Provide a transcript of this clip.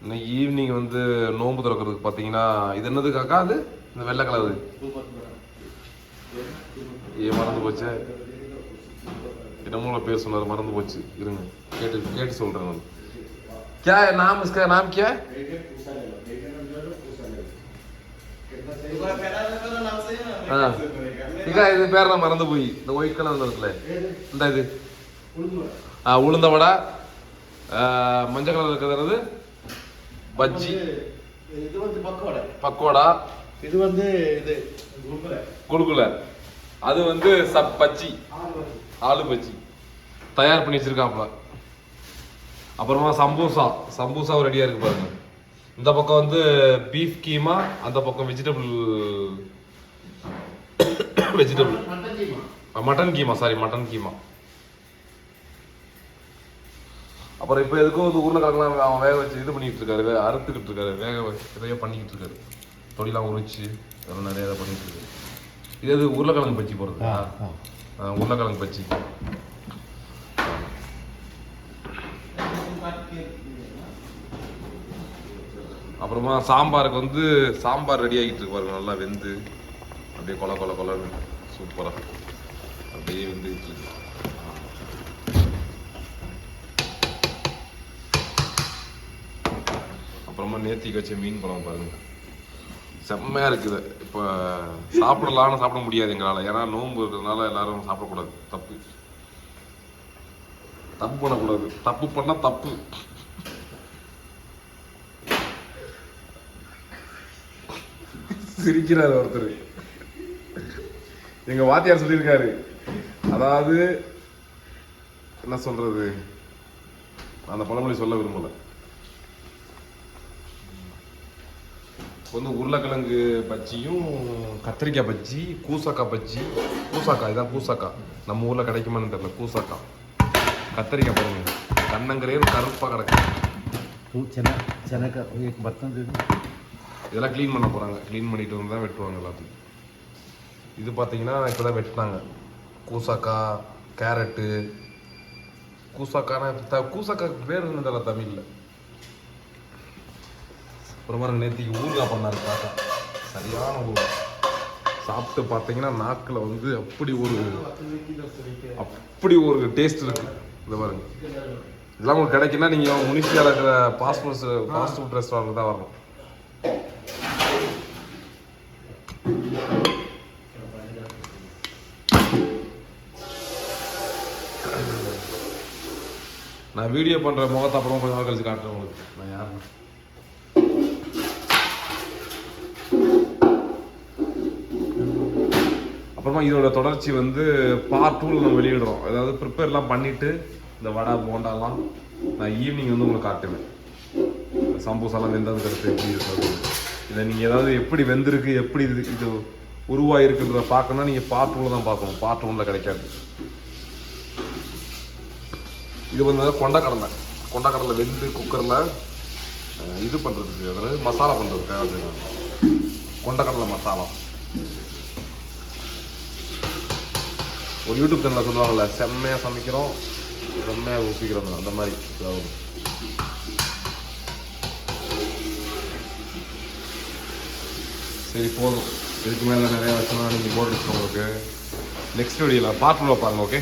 இன்னைக்கு ஈவினிங் வந்து நோன்பு திறக்கிறதுக்கு பார்த்தீங்கன்னா இது என்னது காக்கா? அது இந்த வெள்ளை கலரு மறந்து போச்சு. என்னமோ பேர் சொன்னார், மறந்து போச்சு. இருங்க கேட்டு சொல்றேன் நான். क्या है नाम इसका? नाम क्या है? இது பேர் நான் மறந்து போய். இந்த ஒயிட் கலர் இருக்குல்ல, இந்த இது உளுந்த வடை. மஞ்சள் கலர் இருக்கிறது பஜ்ஜி. இது வந்து பக்கோடா. இது வந்து இது குல்குல. அது வந்து பஜ்ஜி, ஆலு பஜ்ஜி தயார் பண்ணி வச்சிருக்காப்ல. அப்புறமா சம்பூசா ரெடியா இருக்கு பாருங்க. இந்த பக்கம் வந்து பீஃப் கீமா, அந்த பக்கம் vegetable mutton keema. Mutton keema. அப்புறம் இப்போ எதுக்கும் வந்து உருளைக்கிழங்குலாம் அவன் வேக வச்சு இது பண்ணிட்டு இருக்காரு, அறுத்துக்கிட்டு இருக்காரு, வேக நிறைய பண்ணிக்கிட்டு இருக்காரு. தொழிலாம் உரிச்சு அதெல்லாம் நிறைய பண்ணிட்டு இருக்காரு. இது எது உருளைக்கிழங்கு பச்சி போடுறது? உருளைக்கிழங்கு பச்சி. அப்புறமா சாம்பாருக்கு வந்து சாம்பார் ரெடி ஆகிட்டு இருக்கு பாருங்க. நல்லா வெந்து அப்படியே கொலன்னு சூப்பரா அப்படியே வெந்துட்டு இருக்கு. அப்புறமா நேத்திக்கு வச்ச மீன் குழம்பு பாருங்க, செம்மையா இருக்குது. இப்போ சாப்பிடலாம்னு சாப்பிட முடியாது எங்களால், ஏன்னா நோன்பு இருக்கிறதுனால எல்லாரும் சாப்பிடக்கூடாது. தப்பு பண்ணக்கூடாது. தப்பு பண்ணா தப்பு. சிரிக்கிறாரு ஒருத்தர். எங்க வாத்தியார் சொல்லியிருக்காரு, அதாவது என்ன சொல்றது, அந்த பழமொழி சொல்ல விரும்பல. வந்து உருளைக்கிழங்கு பஜ்ஜியும் கத்திரிக்காய் பஜ்ஜி, கூசக்காய் பஜ்ஜி. இதான் கூசக்காய். நம்ம ஊர்ல கிடைக்குமான்னு தெரியல. கூசக்காய், கத்திரிக்காய் பாருங்க, கண்ணங்கரையும் கருப்பா கிடக்கு. இதெல்லாம் க்ளீன் பண்ண போறாங்க. க்ளீன் பண்ணிட்டு வந்து தான் வெட்டுவாங்க எல்லாத்தையும். இது பார்த்தீங்கன்னா இப்போதான் வெட்டினாங்க. கூசக்காய், கேரட்டு. கூசக்காய் பேர் இருந்ததில்ல தமிழ்ல. அப்புறமா நேற்றுக்கு ஊறுகாய் பண்ணாரு காக்கா, சரியான ஊறுகாய். சாப்பிட்டு பார்த்தீங்கன்னா நாக்கில் வந்து அப்படி ஒரு டேஸ்ட் இருக்கு. இந்த பாருங்க, இதெல்லாம் உங்களுக்கு கிடைக்குன்னா நீங்கள் முனிசிபாலிட்டியில் இருக்கிற ஃபாஸ்ட் ஃபுட் ரெஸ்டாரண்ட் தான் வரணும். நான் வீடியோ பண்ற முகத்தை அப்புறம் கொஞ்ச நாள் கழிச்சு காட்டுறேன் உங்களுக்கு நான் யாருன்னு. அப்புறமா இதோட தொடர்ச்சி வந்து பார்ட் 2 நம்ம வெளியிடுறோம். அதாவது ப்ரிப்பேர்லாம் பண்ணிட்டு இந்த வடை போண்டாலாம் நான் ஈவினிங் வந்து உங்களுக்கு காட்டுவேன். சம்பூசாலாம் வெந்ததுக்கு அடுத்து எப்படி இருக்கிறது, இதை நீங்கள் ஏதாவது எப்படி வெந்திருக்கு, எப்படி இது உருவாயிருக்குன்றத பார்க்கணும்னா நீங்கள் பார்ட் 2 தான் பார்க்கணும். பார்ட் 1 கிடைக்காது. இது வந்து கொண்டக்கடலை வெந்து குக்கரில் இது பண்ணுறதுக்கு, அதாவது மசாலா பண்ணுறதுக்கு கொண்டக்கடலை மசாலா. ஒரு யூடியூப் சேனலில் சொல்லுவாங்கள்ல, செம்மையாக சமைக்கிறோம் செம்மையாக ருசிக்கிறோம், அந்த மாதிரி ஏதாவது. சரி போதும், இதுக்கு மேலே நிறையா வச்சோம்னா நீங்கள் போட்டு உங்களுக்கு நெக்ஸ்ட் வீடியோவில் பார்ட் 2 பாருங்கள். ஓகே.